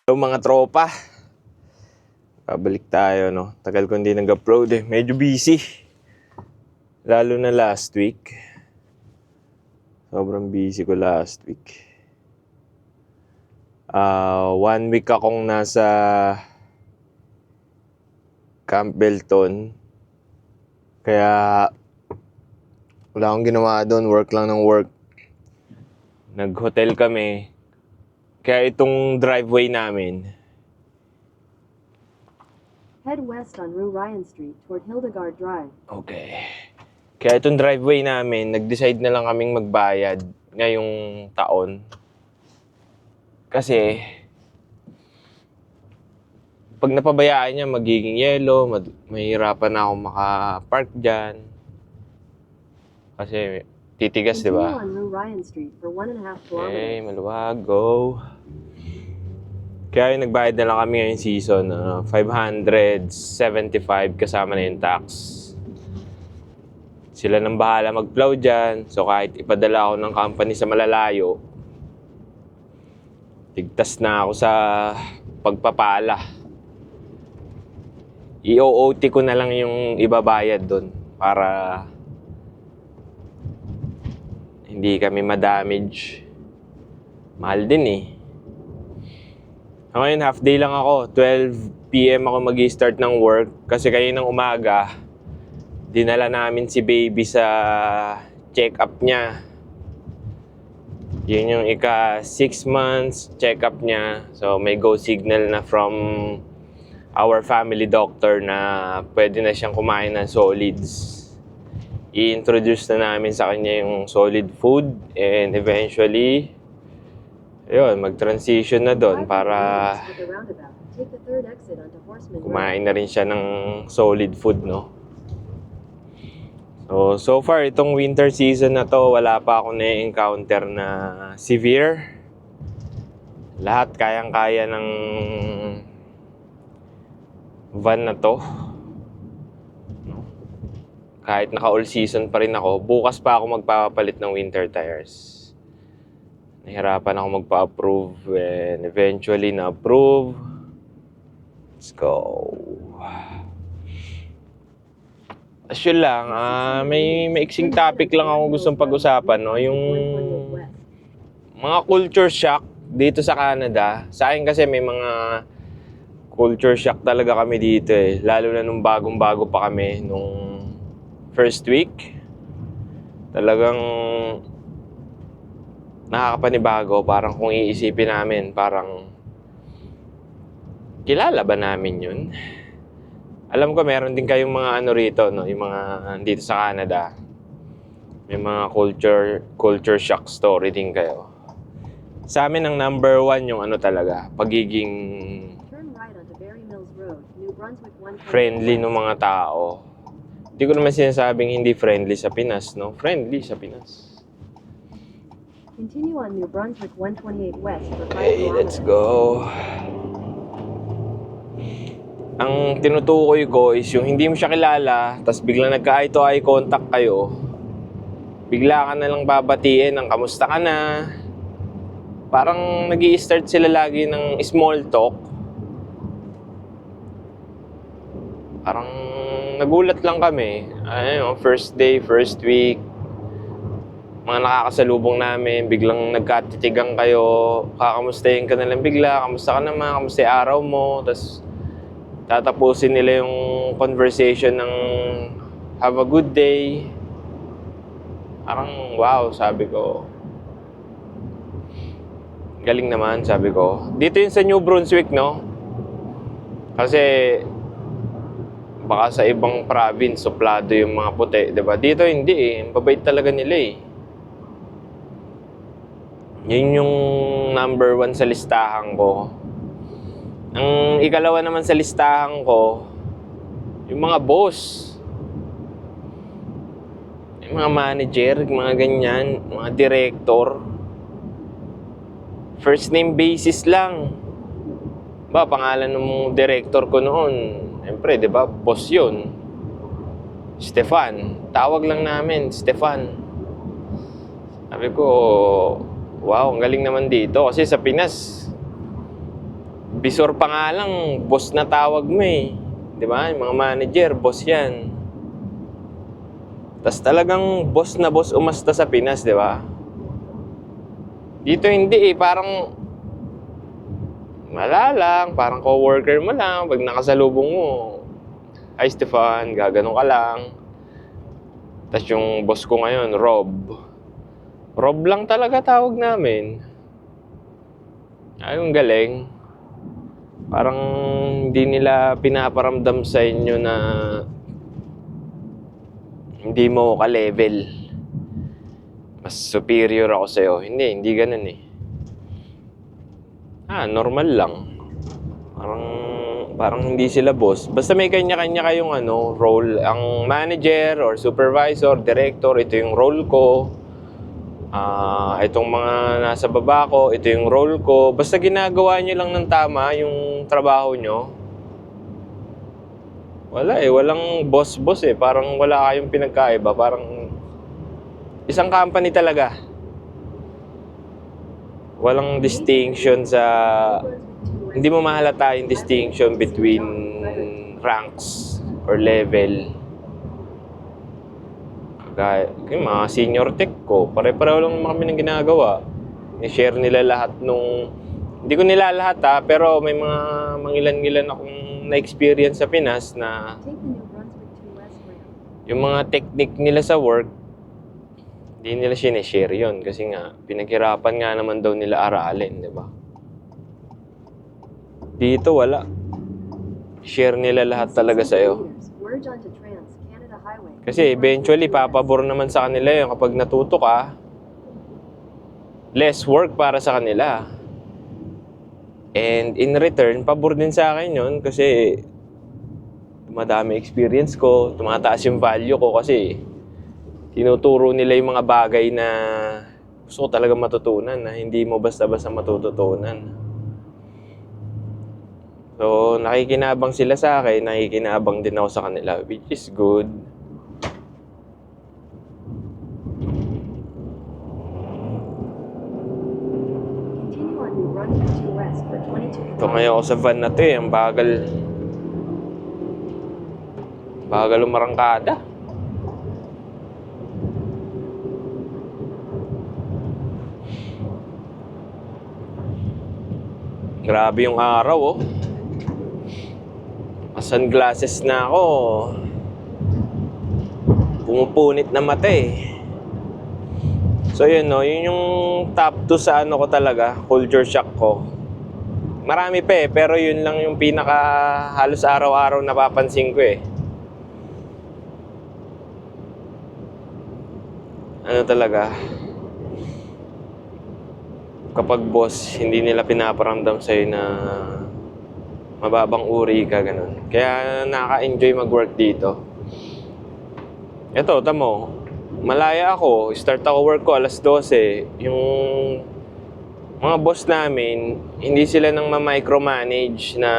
Hello mga tropa. Babalik tayo, no? Tagal ko hindi nag-upload eh. Medyo busy. Lalo na last week. Sobrang busy ko last week. 1 week akong nasa Camp Belton. Kaya wala akong ginawa doon. Work lang ng work. Nag-hotel kami. Kaya itong driveway namin, head west on Rue Ryan Street toward Hildegard Drive. okay. Kaya itong driveway namin, nag-decide na lang kaming magbayad ngayong taon. Kasi, pag napabayaan niya, magiging yellow, mahihirapan na ako makapark dyan. Kasi, titigas, di ba? Continue on Rue Ryan Street for 1.5 kilometers. Okay, maluwag, go. Kaya yung nagbayad na lang kami ngayong season, 575 kasama na yung tax. Sila nang bahala mag-plow dyan. So kahit ipadala ako ng company sa malalayo, tigtas na ako sa pagpapala. I-OOT ko na lang yung ibabayad doon para hindi kami ma-damage. Mahal din eh. Ngayon, half day lang ako. 12 PM ako mag-i-start ng work. Kasi kaninang umaga, dinala namin si baby sa check-up niya. Yun yung 6 months check-up niya. So, may go signal na from our family doctor na pwede na siyang kumain ng solids. I-introduce na namin sa kanya yung solid food. And eventually, ayun, mag-transition na doon para kumain na rin siya ng solid food, no? So far, itong winter season na to, wala pa ako na-encounter na severe. Lahat kayang-kaya ng van na to. Kahit naka-all season pa rin ako, bukas pa ako magpapalit ng winter tires. Nahirapan ako magpa-approve and eventually na-approve. Let's go. Asyon lang, may maiksing topic lang ako gustong pag-usapan, no? Yung mga culture shock dito sa Canada. Sa akin kasi may mga culture shock talaga kami dito eh. Lalo na nung bagong-bago pa kami, nung first week. Talagang nakakapanibago, parang kung iisipin namin, parang kilala ba namin yun? Alam ko meron din kayong mga ano rito, no? Yung mga dito sa Canada. May mga culture shock story din kayo. Sa amin ang number 1 yung ano talaga, pagiging friendly ng mga tao. Hindi ko naman sinasabing hindi friendly sa Pinas, no? Friendly sa Pinas. Continue on New Brunswick 128 West for 5 Okay, kilometers. let's go. Ang tinutukoy ko is yung hindi mo siya kilala, tapos biglang nagka-eye to eye contact kayo, bigla ka na lang babatiin ng kamusta ka na. Parang nag-i-start sila lagi ng small talk. Parang nagulat lang kami. Ano, first day, first week, mga nakakasalubong namin, biglang nagkatitigang kayo, kakamustahin ka na lang bigla, kamusta ka naman, kamusta yung araw mo, tapos tatapusin nila yung conversation ng have a good day. Parang wow, sabi ko. Galing naman, sabi ko. Dito yun sa New Brunswick, no? Kasi baka sa ibang province, suplado yung mga puti, diba? Dito hindi eh, mabait talaga nila eh. Yun yung number 1 sa listahan ko. Ang ikalawa naman sa listahan ko, yung mga boss. Yung mga manager, mga ganyan, mga director. First name basis lang. Ba, pangalan ng director ko noon, siyempre, di ba, boss yun. Stefan. Tawag lang namin, Stefan. Sabi ko, wow, ang galing naman dito. Kasi sa Pinas, Bisor pa nga lang, boss na tawag mo eh. Di ba? Yung mga manager, boss yan. Tas talagang boss na boss umasta sa Pinas, di ba? Dito hindi eh, parang wala lang, parang co-worker mo lang. Pag nakasalubong mo, hi Stefan, gaganon ka lang. Tas yung boss ko ngayon, Rob. Rob lang talaga tawag namin. Ay, yung galing. Parang hindi nila pinaparamdam sa inyo na hindi mo ka-level. Mas superior ako sa'yo. Hindi ganun eh. Normal lang. Parang hindi sila boss. Basta may kanya-kanya kayong role. Ang manager or supervisor, director, ito yung role ko. Itong mga nasa baba ko, ito yung role ko. Basta ginagawa nyo lang ng tama yung trabaho nyo. Wala eh, walang boss-boss eh. Parang wala kayong pinagkaiba. Parang isang company talaga. Walang distinction sa... Hindi mo mahalata yung distinction between ranks or level. Yung mga senior tech ko, pare-pareho lang naman kami ng ginagawa. I-share nila lahat nung... Hindi ko nila lahat pero may mga mangilan-ngilan akong na-experience sa Pinas na Take the New Brunswick to West Ramp. yung mga technique nila sa work, hindi nila sinishare yun. Kasi nga, pinaghirapan nga naman daw nila aralin, di ba? Dito wala. Share nila lahat talaga sa'yo. Merge onto Trans-Canada Highway. Kasi eventually, papabor naman sa kanila yun. Kapag natuto ka, less work para sa kanila. And in return, pabor din sa akin yun kasi dumadami experience ko, tumataas yung value ko kasi tinuturo nila yung mga bagay na gusto ko talaga matutunan na hindi mo basta-basta matututunan. So, nakikinabang sila sa akin, nakikinabang din ako sa kanila, which is good. Continue on New Brunswick to West for 22 Ito ngayon ako sa van na to eh, ang bagal. Bagal umarangkada. Grabe yung araw oh. Sunglasses na ako. Pumupunit na mata eh. So yun no, yun yung top 2 sa ko talaga, culture shock ko. Marami pa eh, pero yun lang yung pinaka halos araw-araw napapansin ko eh. Talaga, kapag boss, hindi nila pinaparamdam sa'yo na mababang uri ka, ganun. Kaya nakaka-enjoy mag-work dito. Ito, tamo, malaya ako. Start ako work ko alas 12. Yung mga boss namin, hindi sila nang ma-micromanage na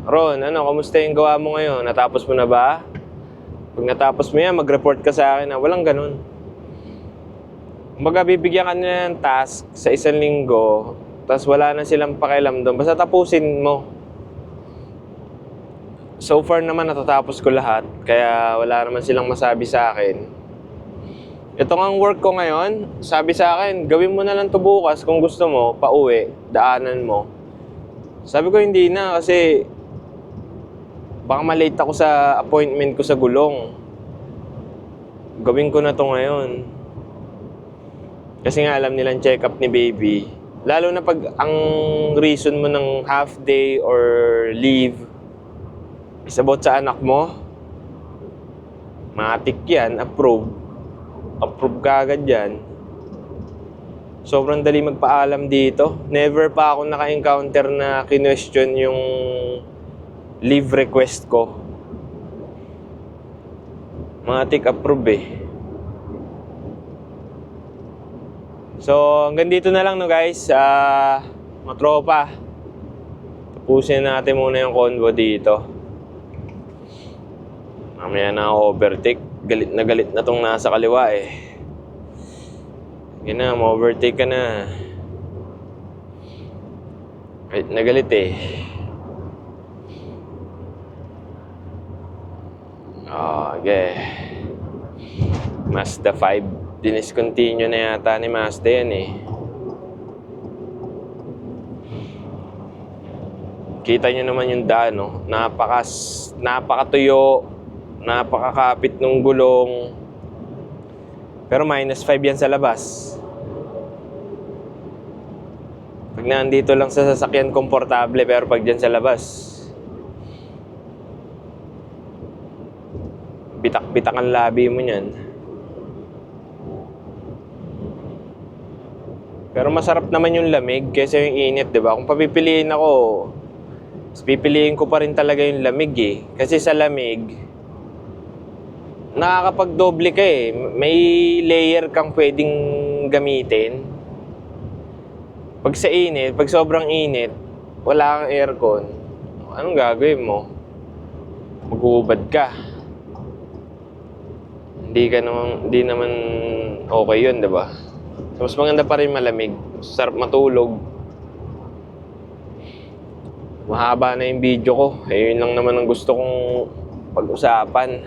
Ron, kamusta yung gawa mo ngayon? Natapos mo na ba? Pag natapos mo yan, mag-report ka sa akin na walang ganun. Kumbaga, bibigyan ka nila ng task sa isang linggo, tapos wala na silang pakialam doon. Basta tapusin mo. So far naman natatapos ko lahat, kaya wala naman silang masabi sa akin. Ito ang work ko ngayon, sabi sa akin, gawin mo na lang to bukas kung gusto mo, pauwi, daanan mo. Sabi ko hindi na kasi baka malate ako sa appointment ko sa Gulong. Gawin ko na to ngayon. Kasi nga alam nilang check-up ni baby. Lalo na pag ang reason mo ng half day or leave is about sa anak mo, matik yan, approve. Approve ka agad yan. Sobrang dali magpaalam dito. Never pa ako naka-encounter na kinwestiyon yung leave request ko. Matik approve eh. So, hanggang dito na lang no guys. Mga tropa. Tapusin natin muna yung convo dito. Mamaya na ako overtake. Galit na tong nasa kaliwa eh. Yan na, ma-overtake ka na. Wait, nagalit eh. Okay. Mazda 5. Diniscontinue na yata ni Mazda yan eh. Kita nyo naman yung daan, no? Napakatuyo, napakakapit ng gulong. Pero -5 yan sa labas. Pag nandito lang sa sasakyan, komportable. Pero pag dyan sa labas, bitak-bitak ang labi mo niyan. Pero masarap naman yung lamig kaysa yung init, di ba? Kung papipiliin ako, pipiliin ko pa rin talaga yung lamig eh. Kasi sa lamig, nakakapag-doble ka eh. May layer kang pwedeng gamitin. Pag sa init, pag sobrang init, wala kang aircon, anong gagawin mo? Maghuhubad ka. Hindi naman okay yun, di ba? So, mas maganda pa rin malamig. Sarap matulog. Mahaba na yung video ko. Yun lang naman ang gusto kong pag-usapan.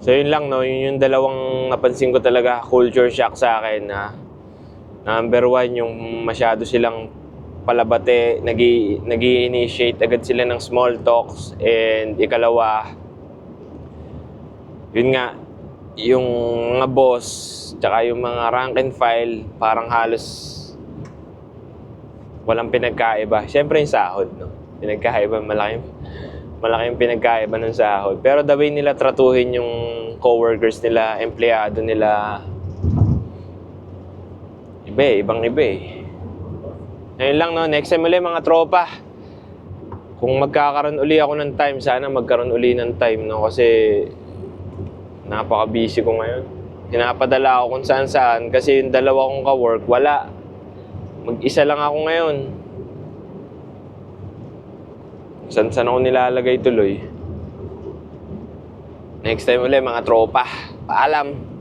So yun lang, no? Yun yung dalawang napansin ko talaga culture shock sa akin na number 1, yung masyado silang palabate, nag-i-initiate agad sila ng small talks, and ikalawa, yun nga, yung mga boss tsaka yung mga rank and file parang halos walang pinagkaiba. Siyempre yung sahod, no? Pinagkaiba, malaking pinagkaiba ng sahod. Pero the way nila tratuhin yung coworkers nila, empleyado nila, ibang iba eh. Ayun lang, no? Next time ulit mga tropa, kung magkakaroon uli ako ng time, sana magkaroon uli ng time, no? Kasi napaka-busy ko ngayon. Pinapadala ako kung saan-saan kasi yung dalawa kong ka-work, wala. Mag-isa lang ako ngayon. Saan ako nilalagay tuloy. Next time ulit mga tropa. Paalam!